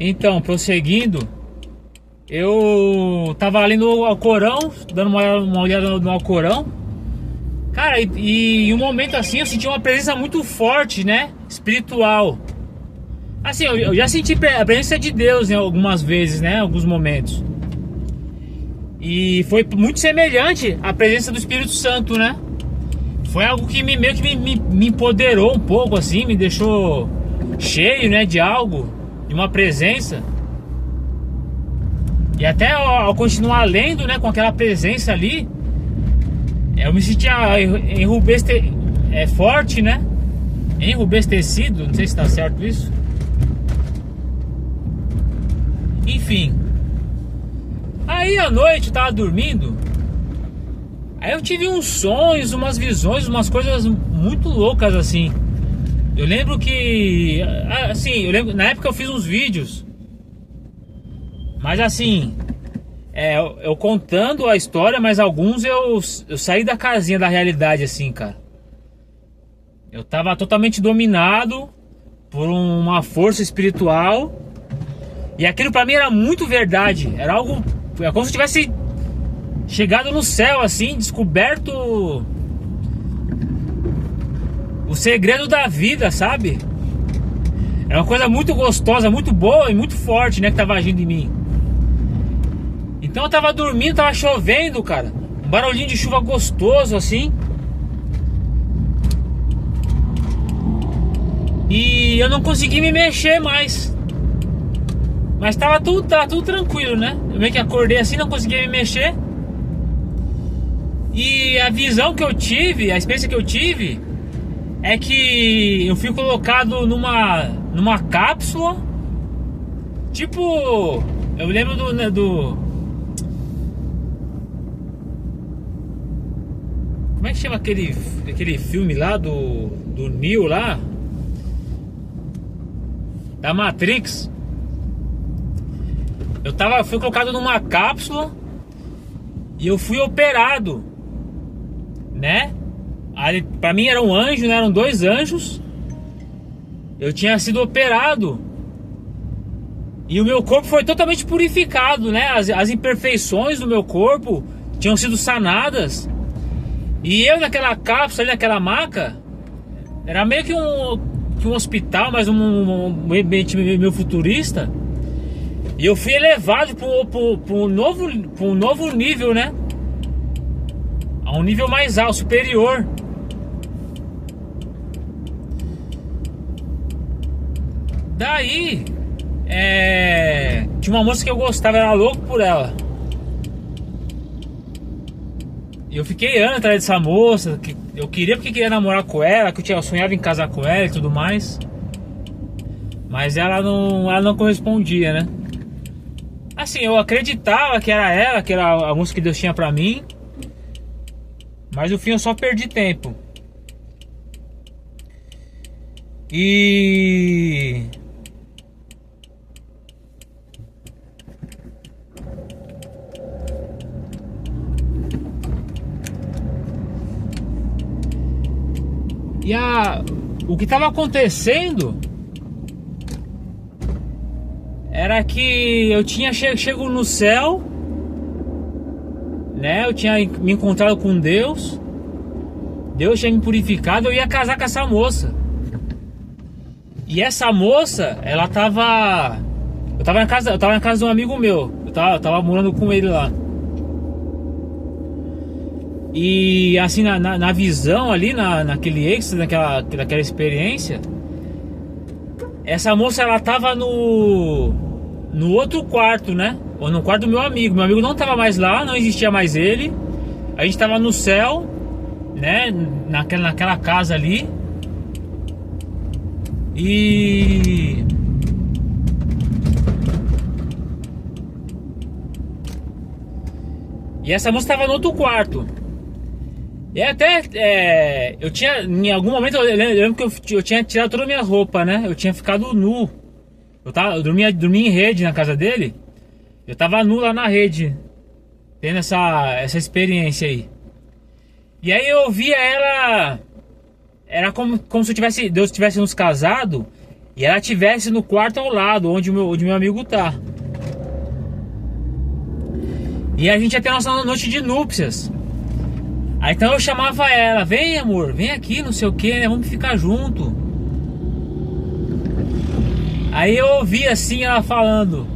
Então, prosseguindo, eu tava lendo o Alcorão, dando uma olhada no Alcorão. Cara, e em um momento assim eu senti uma presença muito forte, né? Espiritual. Assim, eu já senti a presença de Deus em algumas vezes, né? Em alguns momentos. E foi muito semelhante à presença do Espírito Santo, né? Foi algo que meio que me empoderou um pouco, assim, me deixou cheio, né? De algo, de uma presença. E até ao continuar lendo, né? Com aquela presença ali, eu me sentia forte, né? Enrubestecido, não sei se tá certo isso. Enfim. Aí à noite eu tava dormindo. Aí eu tive uns sonhos, umas visões, umas coisas muito loucas assim. Eu lembro que... Assim, eu lembro, na época eu fiz uns vídeos. Mas assim... eu contando a história, mas alguns eu saí da casinha da realidade assim, cara. Eu tava totalmente dominado por uma força espiritual. E aquilo pra mim era muito verdade. Era algo... É como se eu tivesse chegado no céu assim, descoberto o segredo da vida, sabe? É uma coisa muito gostosa, muito boa e muito forte, né, que tava agindo em mim. Então eu tava dormindo, tava chovendo, cara. Um barulhinho de chuva gostoso assim. E eu não consegui me mexer mais. Mas tava tudo tranquilo, né? Eu meio que acordei assim, não conseguia me mexer. E a visão que eu tive, a experiência que eu tive, é que eu fui colocado numa cápsula. Tipo, eu lembro do como é que chama aquele filme lá do Neo lá? Da Matrix. Fui colocado numa cápsula e eu fui operado, né? Ali, pra mim era um anjo, né? Eram dois anjos. Eu tinha sido operado e o meu corpo foi totalmente purificado, né? As imperfeições do meu corpo tinham sido sanadas. E eu naquela cápsula, ali naquela maca, era meio que um hospital, mas um ambiente meio futurista. E eu fui elevado para um novo nível, né? A um nível mais alto, superior. Daí, tinha uma moça que eu gostava, era louco por ela. E eu fiquei anos atrás dessa moça, que eu queria porque queria namorar com ela, que eu sonhava em casar com ela e tudo mais. Mas ela não correspondia, né? Assim, eu acreditava que era ela, que era a música que Deus tinha pra mim. Mas no fim eu só perdi tempo. E o que estava acontecendo era que eu tinha chego no céu, né? Eu tinha me encontrado com Deus. Deus tinha me purificado. Eu ia casar com essa moça. E essa moça, ela tava... Eu tava na casa de um amigo meu. Eu tava morando com ele lá. E assim, na visão ali, naquele êxtase, naquela experiência, essa moça, ela tava no outro quarto, né? Ou no quarto do meu amigo. Meu amigo não tava mais lá, não existia mais ele. A gente tava no céu, né? Naquela casa ali. E essa moça tava no outro quarto. E até eu tinha, em algum momento eu lembro que eu tinha tirado toda a minha roupa, né? Eu tinha ficado nu. Eu dormia em rede na casa dele. Eu tava nu lá na rede, tendo essa experiência aí. E aí eu via ela. Era como se Deus tivesse nos casado. e ela estivesse no quarto ao lado, onde meu amigo tá. E a gente ia ter nossa noite de núpcias. Aí então eu chamava ela: vem amor, vem aqui, não sei o que, né? Vamos ficar junto. Aí eu ouvi assim ela falando: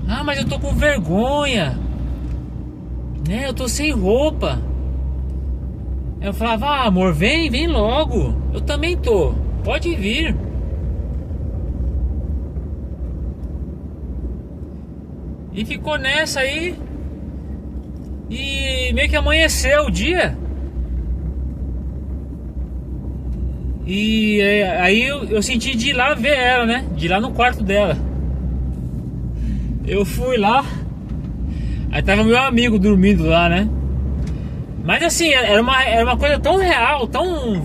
ah, mas eu tô com vergonha, né? Eu tô sem roupa. Eu falava: ah, amor, vem logo. Eu também tô, pode vir. E ficou nessa aí. E meio que amanheceu o dia. E aí eu senti de ir lá ver ela, né? De ir lá no quarto dela. Eu fui lá. Aí tava meu amigo dormindo lá, né? Mas assim, era uma coisa tão real, tão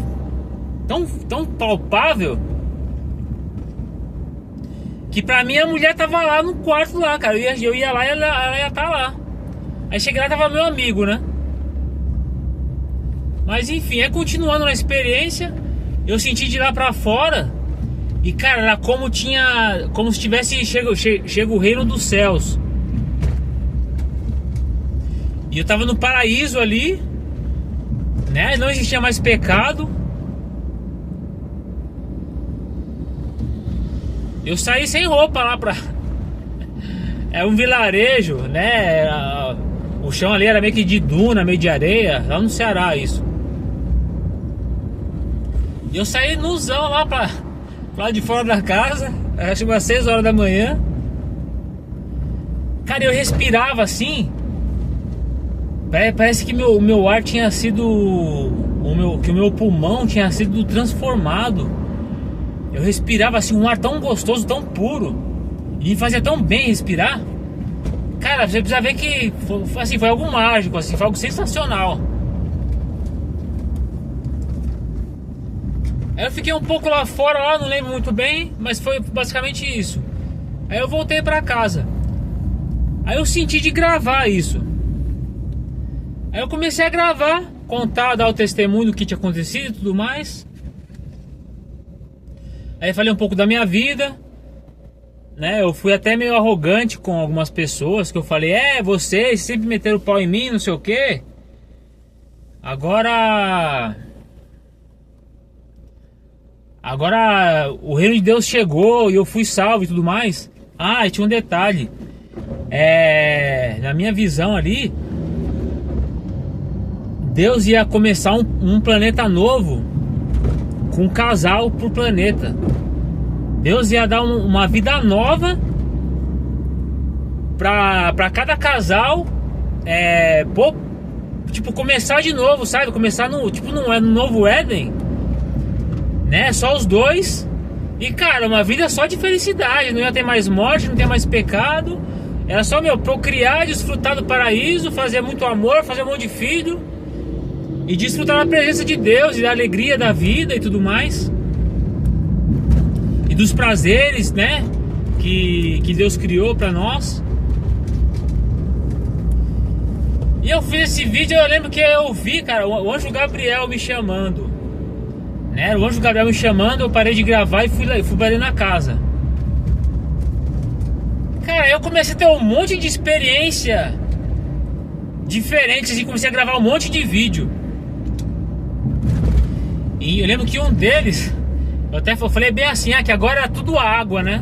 palpável, que pra mim a mulher tava lá no quarto lá, cara. Eu ia lá e ela ia estar lá. Aí cheguei lá, tava meu amigo, né? Mas enfim, continuando na experiência, eu senti de lá pra fora. E cara, era como se tivesse chega o reino dos céus. E eu tava no paraíso ali, né? Não existia mais pecado. Eu saí sem roupa lá pra... É um vilarejo, né? O chão ali era meio que de duna, meio de areia. Lá no Ceará isso. E eu saí nuzão lá pra lá de fora da casa. Acho umas 6 horas da manhã. Cara, eu respirava assim. Parece que o meu ar tinha sido... que o meu pulmão tinha sido transformado. Eu respirava assim um ar tão gostoso, tão puro. E me fazia tão bem respirar. Cara, você precisa ver que assim, foi algo mágico, assim, foi algo sensacional. Aí eu fiquei um pouco lá fora, lá, não lembro muito bem, mas foi basicamente isso. Aí eu voltei pra casa. Aí eu senti de gravar isso. Aí eu comecei a gravar, contar, dar o testemunho do que tinha acontecido e tudo mais. Aí falei um pouco da minha vida, né? Eu fui até meio arrogante com algumas pessoas, que eu falei: vocês sempre meteram o pau em mim, não sei o que. Agora o reino de Deus chegou e eu fui salvo e tudo mais. Ah, e tinha um detalhe. Na minha visão ali, Deus ia começar um planeta novo, com um casal por planeta. Deus ia dar uma vida nova pra cada casal, tipo, começar de novo, sabe? Começar no novo Éden, né? Só os dois. E cara, uma vida só de felicidade. Não ia ter mais morte, não ia ter mais pecado. Era só, procriar, desfrutar do paraíso, fazer muito amor, fazer um monte de filho e desfrutar da presença de Deus e da alegria da vida e tudo mais. E dos prazeres, né? Que Deus criou pra nós. E eu fiz esse vídeo, eu lembro que eu vi, cara, o anjo Gabriel me chamando, né? O anjo Gabriel me chamando, eu parei de gravar e fui pra dentro da casa. Cara, eu comecei a ter um monte de experiência diferentes e comecei a gravar um monte de vídeo. E eu lembro que um deles, eu falei bem assim, que agora era tudo água, né?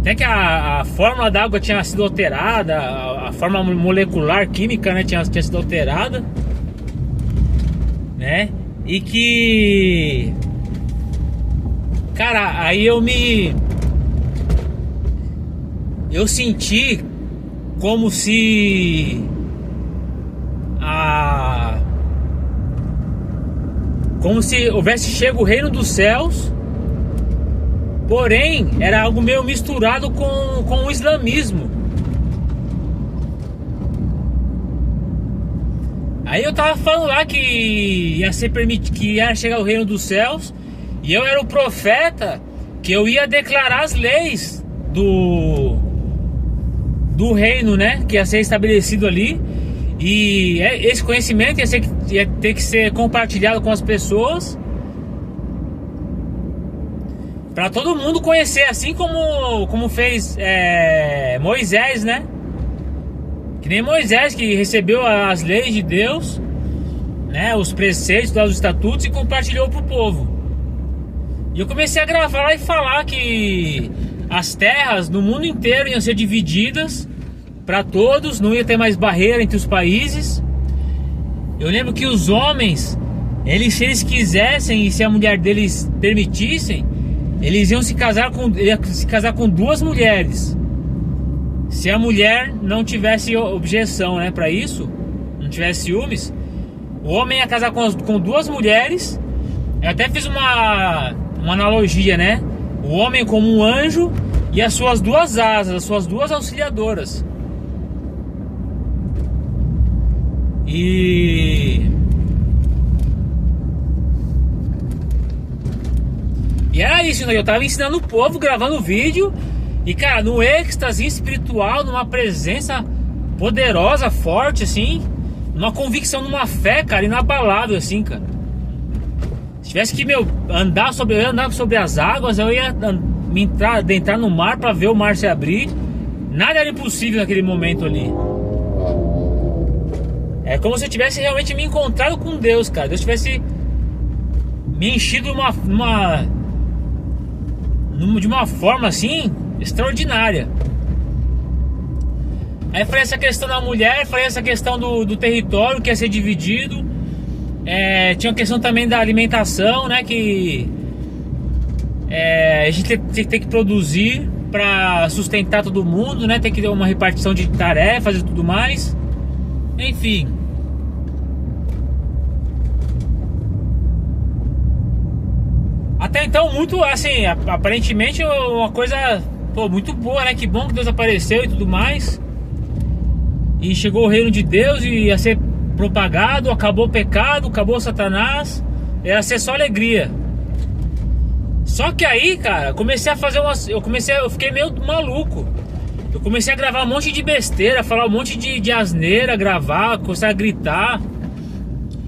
Até que a fórmula da água tinha sido alterada, a forma molecular, química, né, tinha sido alterada, né? E que... Cara, aí eu senti como se houvesse chego o reino dos céus, porém era algo meio misturado com o islamismo. Aí eu tava falando lá que ia ser permitido, que ia chegar o reino dos céus, e eu era o profeta, que eu ia declarar as leis do reino, né, que ia ser estabelecido ali. E esse conhecimento ia ter que ser compartilhado com as pessoas. para todo mundo conhecer, assim como fez Moisés, né? Que nem Moisés, que recebeu as leis de Deus, né? Os preceitos, os estatutos, e compartilhou pro povo. E eu comecei a gravar lá e falar que as terras no mundo inteiro iam ser divididas para todos, não ia ter mais barreira entre os países. Eu lembro que os homens, se eles quisessem e se a mulher deles permitissem, eles iam se casar com duas mulheres. Se a mulher não tivesse objeção, né, para isso, não tivesse ciúmes, o homem ia casar com duas mulheres. Eu até fiz uma analogia, né? O homem como um anjo e as suas duas asas, as suas duas auxiliadoras. E era isso, né? Eu tava ensinando o povo, gravando vídeo. E, cara, no êxtase espiritual, numa presença poderosa, forte, assim, numa convicção, numa fé, cara, inabalável, assim, cara. Se tivesse que, andar sobre as águas, eu ia adentrar no mar pra ver o mar se abrir. Nada era impossível naquele momento ali. É como se eu tivesse realmente me encontrado com Deus, cara. Deus tivesse me enchido de uma forma assim extraordinária. Aí falei essa questão da mulher, falei essa questão do território que ia ser dividido. Tinha a questão também da alimentação, né? Que a gente tem que produzir para sustentar todo mundo, né? Tem que ter uma repartição de tarefas e tudo mais. Enfim. Até então, muito assim, aparentemente uma coisa muito boa, né? Que bom que Deus apareceu e tudo mais. E chegou o reino de Deus e ia ser propagado, acabou o pecado, acabou Satanás, ia ser só alegria. Só que aí, cara, eu fiquei meio maluco. Eu comecei a gravar um monte de besteira, falar um monte de asneira, gravar, começar a gritar.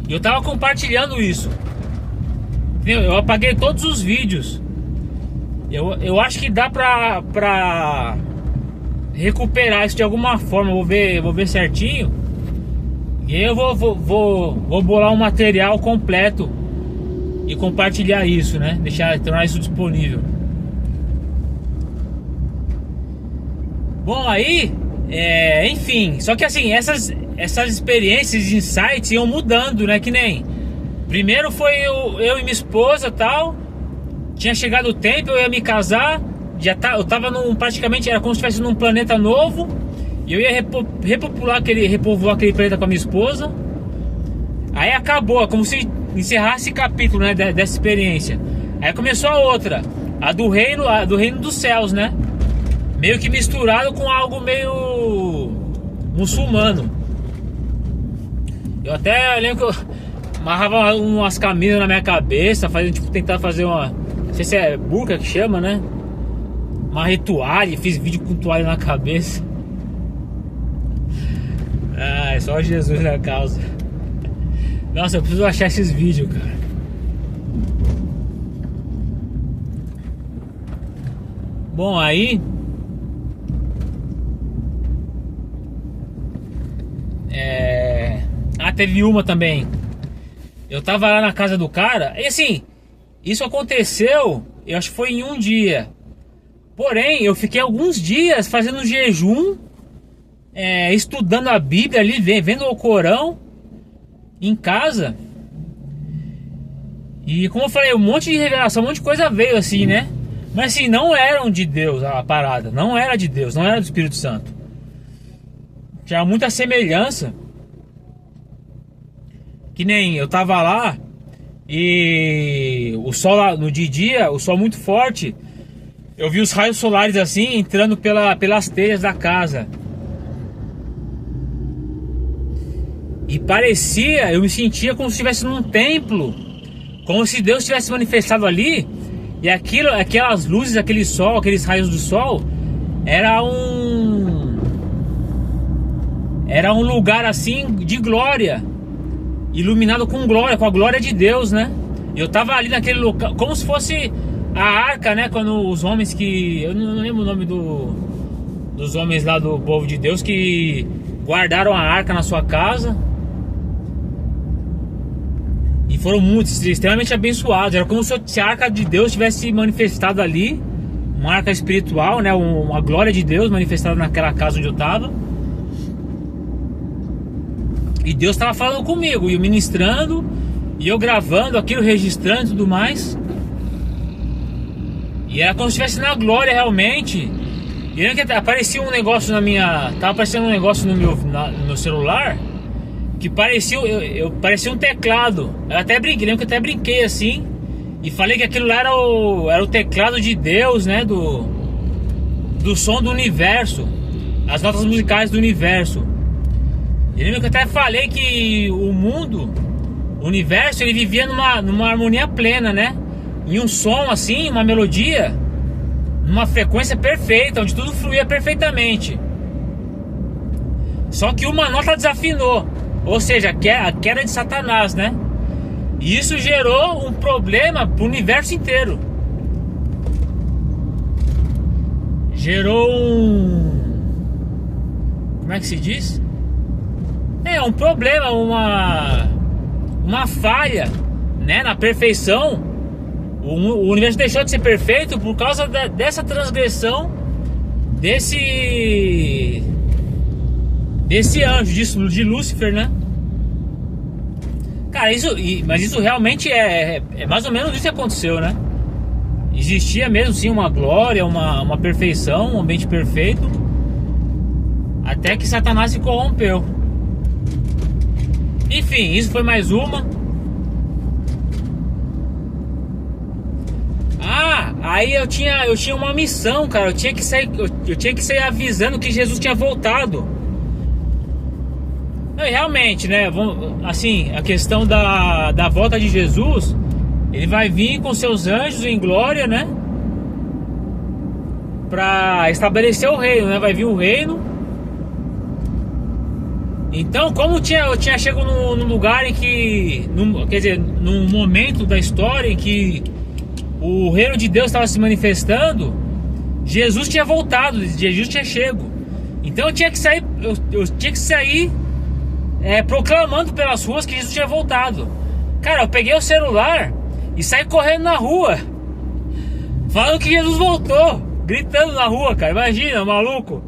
E eu tava compartilhando isso. Eu apaguei todos os vídeos. Eu acho que dá pra recuperar isso de alguma forma. Eu vou ver certinho. E aí eu vou bolar um material completo e compartilhar isso, né? Tornar isso disponível. Bom, aí, enfim, só que assim, essas experiências, insights iam mudando, né? Que nem, primeiro foi eu e minha esposa, tal. Tinha chegado o tempo, eu ia me casar. Eu tava praticamente, era como se estivesse num planeta novo. E eu ia repovoar aquele planeta com a minha esposa. Aí acabou, como se encerrasse esse capítulo, né, dessa experiência. Aí começou a outra, a do reino dos céus, né? Meio que misturado com algo meio muçulmano. Eu até lembro que eu amarrava umas camisas na minha cabeça, tentar fazer uma, não sei se é burca que chama, né? Uma toalha, fiz vídeo com toalha na cabeça. É só Jesus na causa. Nossa, eu preciso achar esses vídeos, cara. Bom, aí teve uma também. Eu tava lá na casa do cara. E assim, isso aconteceu, eu acho que foi em um dia. Porém, eu fiquei alguns dias fazendo jejum, estudando a Bíblia ali, vendo o Corão em casa. E como eu falei, um monte de revelação, um monte de coisa veio assim, né? Mas assim, não eram de Deus a parada. Não era de Deus, não era do Espírito Santo. Tinha muita semelhança. Que nem eu tava lá e o sol lá, no dia, o sol muito forte. Eu vi os raios solares assim, entrando pelas telhas da casa. E parecia, eu me sentia como se estivesse num templo. Como se Deus tivesse manifestado ali. E aquelas luzes, aquele sol, aqueles raios do sol, era um lugar assim de glória, iluminado com glória, com a glória de Deus, né? Eu tava ali naquele local, como se fosse a arca, né? Quando os homens que... Eu não lembro o nome dos homens lá do povo de Deus que guardaram a arca na sua casa e foram muito, extremamente abençoados. Era como se a arca de Deus tivesse manifestado ali, uma arca espiritual, né? Uma glória de Deus manifestada naquela casa onde eu estava. E Deus estava falando comigo, e eu ministrando, e eu gravando aquilo, registrando e tudo mais. E era como se estivesse na glória realmente. E lembro que aparecia um negócio na minha... Tava aparecendo um negócio no meu celular que parecia, parecia um teclado. Eu até brinquei, lembro que eu até brinquei assim e falei que aquilo lá era o teclado de Deus, né? Do som do universo, as notas musicais do universo. E lembro que eu até falei que o mundo, o universo, ele vivia numa harmonia plena, né? Em um som assim, uma melodia, numa frequência perfeita, onde tudo fluía perfeitamente. Só que uma nota desafinou, ou seja, a queda de Satanás, né? E isso gerou um problema pro universo inteiro. Gerou como é que se diz? Um problema, uma falha, né, na perfeição. O universo deixou de ser perfeito por causa dessa transgressão desse anjo, de Lúcifer, né? Cara, mas isso realmente é mais ou menos isso que aconteceu, né? Existia mesmo sim uma glória, uma perfeição, um ambiente perfeito, até que Satanás se corrompeu. Enfim, isso foi mais uma. Aí eu tinha uma missão, cara. Eu tinha que sair avisando que Jesus tinha voltado. E realmente, né? Assim, a questão da volta de Jesus, ele vai vir com seus anjos em glória, né? Pra estabelecer o reino, né? Vai vir o reino. Então, como eu tinha chegado num lugar em que... quer dizer, num momento da história em que o reino de Deus estava se manifestando, Jesus tinha voltado, Jesus tinha chego. Então eu tinha que sair, proclamando pelas ruas que Jesus tinha voltado. Cara, eu peguei o celular e saí correndo na rua, falando que Jesus voltou, gritando na rua, cara. Imagina, maluco.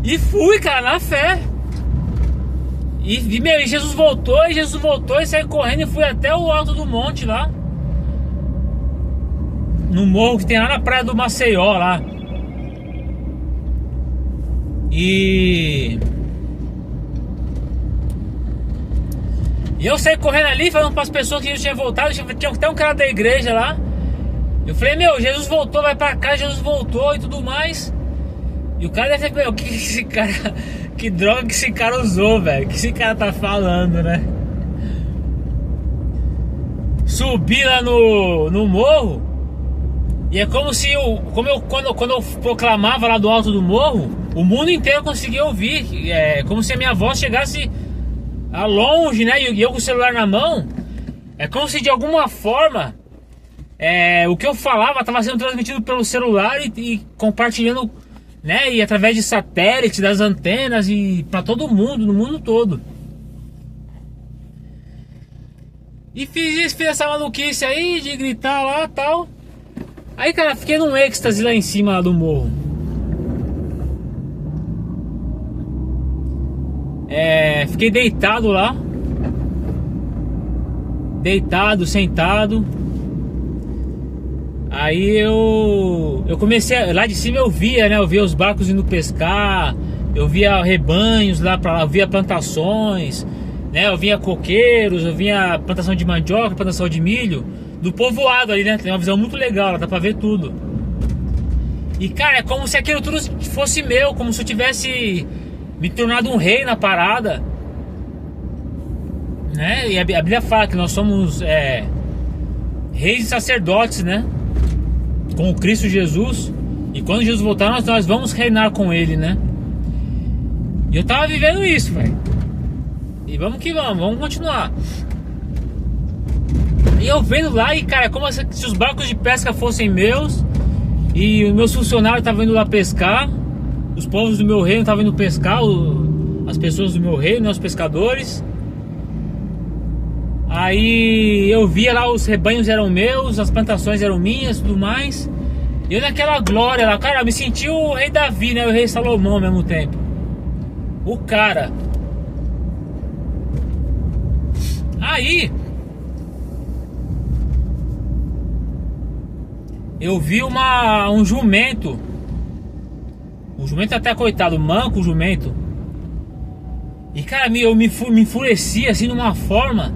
E fui, cara, na fé. E Jesus voltou, e saí correndo e fui até o alto do monte lá, no morro que tem lá na praia do Maceió lá. E eu saí correndo ali, falando para as pessoas que Jesus tinha voltado. Tinha até um cara da igreja lá. Eu falei, Jesus voltou, vai pra cá, Jesus voltou e tudo mais. E o cara deve ter, que esse cara... Que droga que esse cara usou, velho. Que esse cara tá falando, né? Subi lá no morro. E é como se quando eu proclamava lá do alto do morro, o mundo inteiro conseguia ouvir. É como se a minha voz chegasse a longe, né? E eu com o celular na mão. É como se de alguma forma o que eu falava estava sendo transmitido pelo celular e compartilhando, né? E através de satélite, das antenas e para todo mundo, no mundo todo. E fiz essa maluquice aí de gritar lá e tal. Aí, cara, fiquei num êxtase lá em cima lá do morro. Fiquei deitado lá. Deitado, sentado. Aí eu comecei, lá de cima eu via, né? Eu via os barcos indo pescar. Eu via rebanhos lá pra lá, eu via plantações, né? Eu via coqueiros, eu via plantação de mandioca, plantação de milho, do povoado ali, né? Tem uma visão muito legal, dá pra ver tudo. E, cara, é como se aquilo tudo fosse meu, como se eu tivesse me tornado um rei na parada, né? E a Bíblia fala que nós somos reis e sacerdotes, né? Com o Cristo Jesus. E quando Jesus voltar, nós vamos reinar com Ele, né? E eu tava vivendo isso, velho. E vamos que vamos continuar. E eu vendo lá e, cara, como se os barcos de pesca fossem meus. E os meus funcionários estavam indo lá pescar. Os povos do meu reino estavam indo pescar. As pessoas do meu reino, né, os pescadores. Aí eu via lá, os rebanhos eram meus, as plantações eram minhas, tudo mais. E eu naquela glória lá, cara, eu me senti o rei Davi, né, o rei Salomão ao mesmo tempo. O cara. Aí eu vi um jumento. O jumento até, coitado, manco o jumento. E, cara, eu me enfureci assim de uma forma.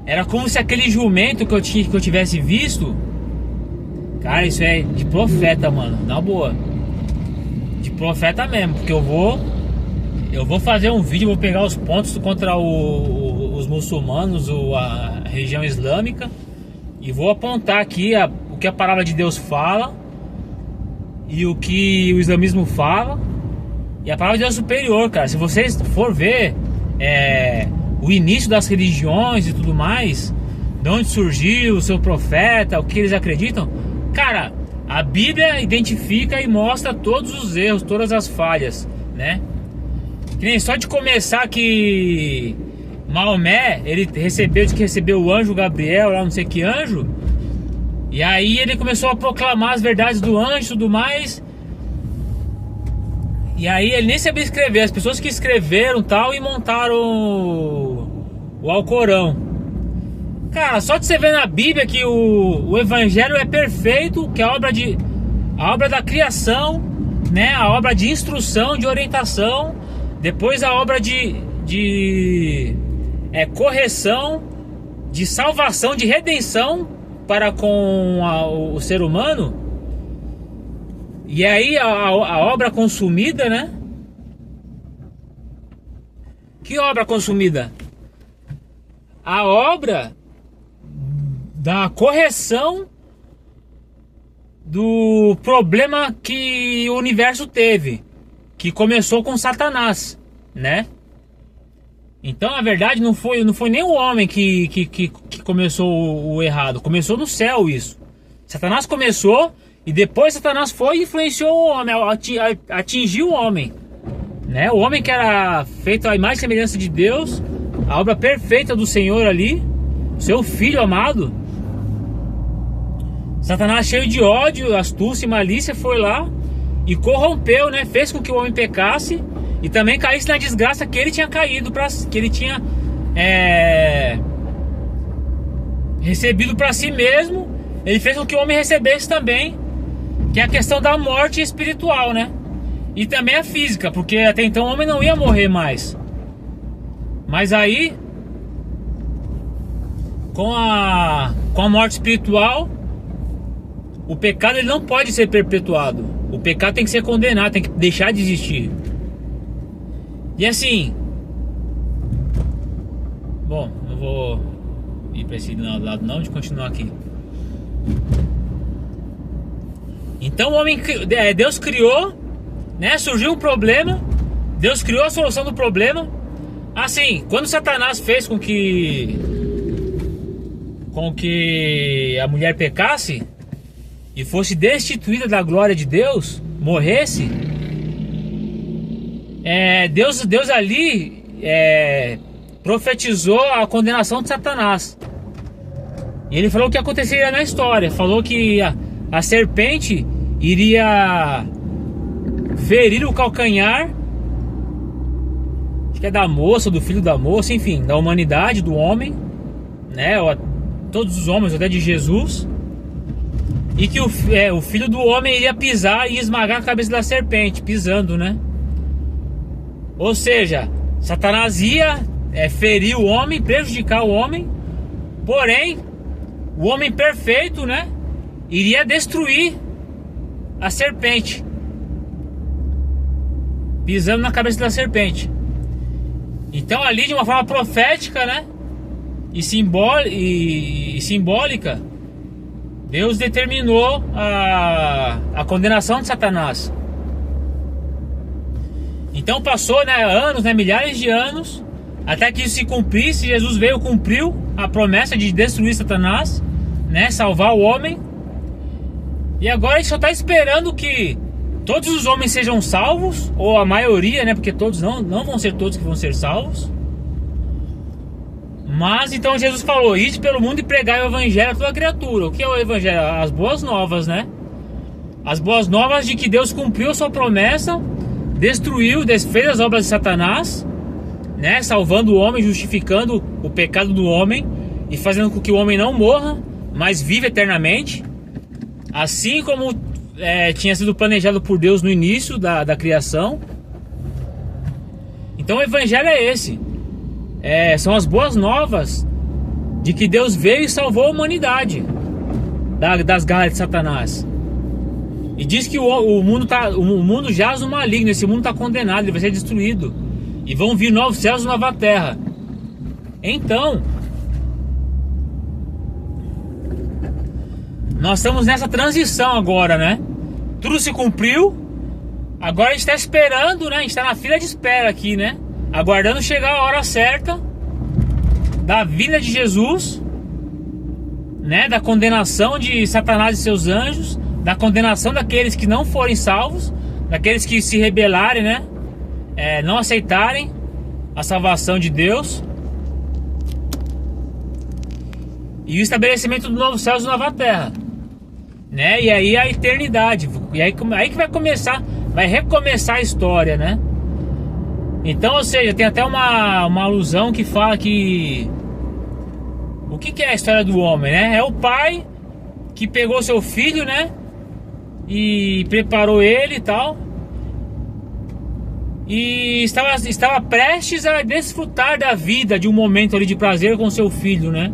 Era como se aquele jumento que eu tivesse visto. Cara, isso é de profeta, mano. Na boa. De profeta mesmo. Porque eu vou fazer um vídeo. Vou pegar os pontos contra os muçulmanos, a região islâmica. E vou apontar aqui o que a palavra de Deus fala. E o que o islamismo fala. E a palavra de Deus é superior, cara. Se vocês for ver o início das religiões e tudo mais, de onde surgiu o seu profeta, o que eles acreditam, cara, a Bíblia identifica e mostra todos os erros, todas as falhas, né? Que nem só de começar que Maomé, ele diz que recebeu o anjo Gabriel, lá não sei que anjo, e aí ele começou a proclamar as verdades do anjo e tudo mais. E aí ele nem sabia escrever, as pessoas que escreveram tal e montaram o Alcorão. Cara, só de você ver na Bíblia que o Evangelho é perfeito, que a obra da criação, né, a obra de instrução, de orientação, depois a obra de correção, de salvação, de redenção para com o ser humano. E aí a obra consumida, né? Que obra consumida? A obra da correção do problema que o universo teve, que começou com Satanás, né? Então, na verdade, não foi nem o homem que começou o errado. Começou no céu isso. Satanás começou. E depois Satanás foi e influenciou o homem, atingiu o homem, né? O homem que era feito à imagem e semelhança de Deus, a obra perfeita do Senhor ali, seu filho amado. Satanás, cheio de ódio, astúcia e malícia, foi lá e corrompeu, né? Fez com que o homem pecasse e também caísse na desgraça que ele tinha caído, que ele tinha recebido para si mesmo. Ele fez com que o homem recebesse também, que é a questão da morte espiritual, né? E também a física, porque até então o homem não ia morrer mais. Mas aí, com a morte espiritual, o pecado ele não pode ser perpetuado. O pecado tem que ser condenado, tem que deixar de existir. E assim, bom, não vou ir para esse lado não, de continuar aqui. Então Deus criou, né? Surgiu um problema, Deus criou a solução do problema. Assim, quando Satanás fez com que a mulher pecasse e fosse destituída da glória de Deus, morresse, Deus ali profetizou a condenação de Satanás. E ele falou o que aconteceria na história. Falou que a serpente iria ferir o calcanhar, acho que é da moça, do filho da moça, enfim, da humanidade, do homem, né? Todos os homens, até de Jesus. E que o filho do homem iria pisar e esmagar a cabeça da serpente, pisando, né? Ou seja, Satanás ia ferir o homem, prejudicar o homem. Porém, o homem perfeito, né, iria destruir a serpente, pisando na cabeça da serpente. Então ali, de uma forma profética, né, e simbólica, Deus determinou a condenação de Satanás. Então passou, né, anos, né, milhares de anos, até que isso se cumprisse. Jesus veio, cumpriu a promessa de destruir Satanás, né, salvar o homem. E agora a gente só está esperando que todos os homens sejam salvos, ou a maioria, né, porque todos não vão ser todos que vão ser salvos. Mas então Jesus falou: ide pelo mundo e pregai o evangelho a toda criatura. O que é o evangelho? As boas novas, né? As boas novas de que Deus cumpriu a sua promessa, destruiu, desfez as obras de Satanás, né, salvando o homem, justificando o pecado do homem e fazendo com que o homem não morra, mas viva eternamente, assim como tinha sido planejado por Deus no início da criação. Então o evangelho é esse, são as boas novas de que Deus veio e salvou a humanidade das garras de Satanás. E diz que o mundo jaz no maligno, esse mundo está condenado, ele vai ser destruído. E vão vir novos céus e nova terra. Então, nós estamos nessa transição agora, né? Tudo se cumpriu. Agora a gente está esperando, né? A gente está na fila de espera aqui, né? Aguardando chegar a hora certa da vinda de Jesus, né? Da condenação de Satanás e seus anjos, da condenação daqueles que não forem salvos, daqueles que se rebelarem, né? Não aceitarem a salvação de Deus, e o estabelecimento do novo céu e nova terra, né? E aí a eternidade, e aí que vai começar, vai recomeçar a história, né? Então, ou seja, tem até uma alusão que fala que o que é a história do homem, né? É o pai que pegou seu filho, né, e preparou ele e tal, e estava prestes a desfrutar da vida, de um momento ali de prazer com seu filho, né?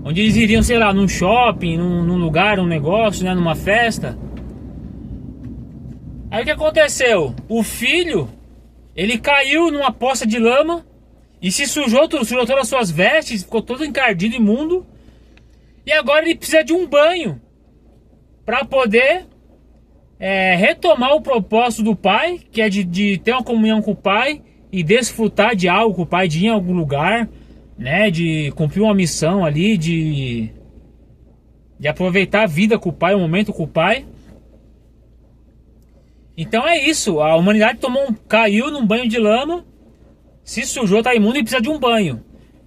Onde eles iriam, sei lá, num shopping, num lugar, num negócio, né, numa festa. Aí o que aconteceu? O filho, ele caiu numa poça de lama e se sujou todas as suas vestes, ficou todo encardido, imundo. E agora ele precisa de um banho para poder retomar o propósito do pai, que é de ter uma comunhão com o pai e desfrutar de algo com o pai, de ir em algum lugar, né, de cumprir uma missão ali, de aproveitar a vida com o pai, o momento com o pai. Então é isso, a humanidade caiu num banho de lama, se sujou, está imundo e precisa de um banho.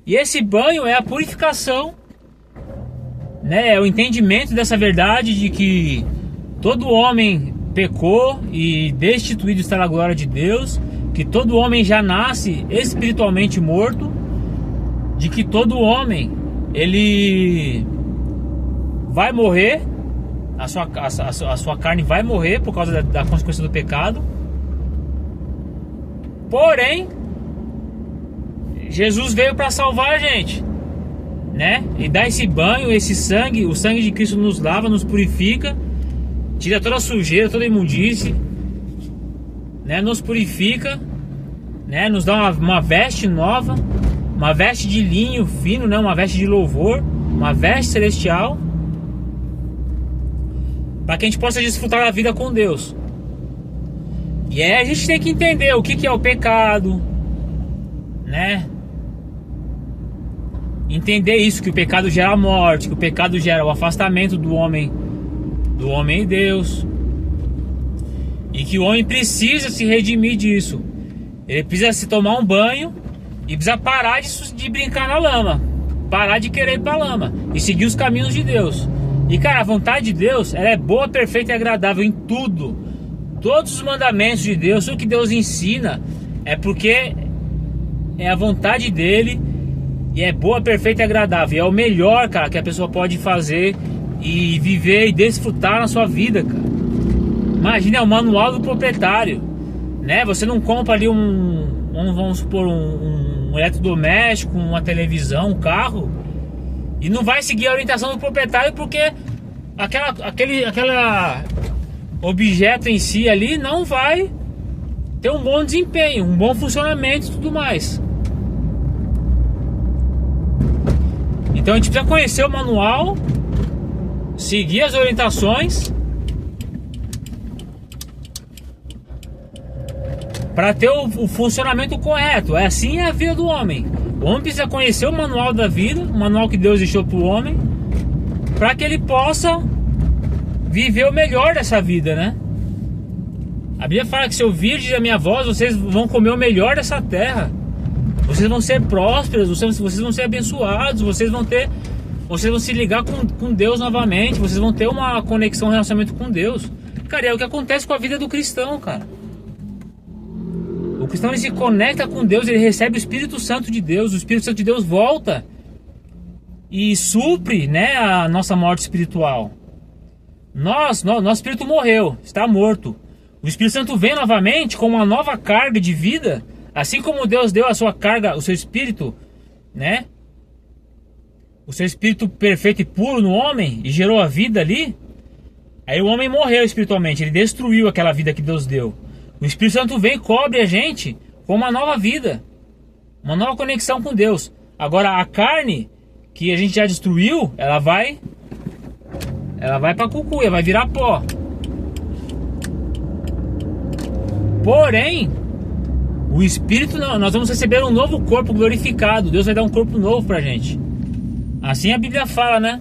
E esse banho é a purificação, né, é o entendimento dessa verdade de que todo homem pecou e destituído está na glória de Deus, que todo homem já nasce espiritualmente morto, de que todo homem ele vai morrer, a sua carne vai morrer por causa da consequência do pecado. Porém, Jesus veio para salvar a gente, né? E dá esse banho, esse sangue, o sangue de Cristo nos lava, nos purifica, tira toda a sujeira, toda a imundície, né? Nos purifica, né? Nos dá uma veste nova, uma veste de linho fino, né? Uma veste de louvor, uma veste celestial, para que a gente possa desfrutar da vida com Deus. E aí a gente tem que entender o que é o pecado, né? Entender isso, que o pecado gera a morte, que o pecado gera o afastamento do homem e Deus, e que o homem precisa se redimir disso. Ele precisa se tomar um banho e precisa parar de brincar na lama, parar de querer ir pra lama e seguir os caminhos de Deus. E cara, a vontade de Deus, ela é boa, perfeita e agradável em tudo. Todos os mandamentos de Deus, tudo que Deus ensina, é porque é a vontade dele e é boa, perfeita e agradável. É o melhor, cara, que a pessoa pode fazer e viver e desfrutar na sua vida, cara. Imagina, é o manual do proprietário, né? Você não compra ali vamos supor, um eletrodoméstico, uma televisão, um carro, e não vai seguir a orientação do proprietário porque aquele objeto em si ali não vai ter um bom desempenho, um bom funcionamento e tudo mais. Então a gente precisa conhecer o manual, seguir as orientações para ter o funcionamento correto. Assim é a vida do homem. O homem precisa conhecer o manual da vida, o manual que Deus deixou para o homem, para que ele possa viver o melhor dessa vida, né? A Bíblia fala que se ouvirdes a minha voz, vocês vão comer o melhor dessa terra. Vocês vão ser prósperos, vocês vão ser abençoados, vocês vão se ligar com Deus novamente, vocês vão ter uma conexão, um relacionamento com Deus. Cara, é o que acontece com a vida do cristão, cara. O cristão, ele se conecta com Deus, ele recebe o Espírito Santo de Deus, o Espírito Santo de Deus volta e supre, né, a nossa morte espiritual. Nosso espírito morreu, está morto. O Espírito Santo vem novamente com uma nova carga de vida, assim como Deus deu a sua carga, o seu espírito, né? O seu espírito perfeito e puro no homem e gerou a vida ali. Aí o homem morreu espiritualmente, ele destruiu aquela vida que Deus deu. O Espírito Santo vem e cobre a gente com uma nova vida, uma nova conexão com Deus. Agora a carne que a gente já destruiu, ela vai para cucuia, vai virar pó. Porém, o Espírito não, nós vamos receber um novo corpo glorificado. Deus vai dar um corpo novo pra gente. Assim a Bíblia fala, né?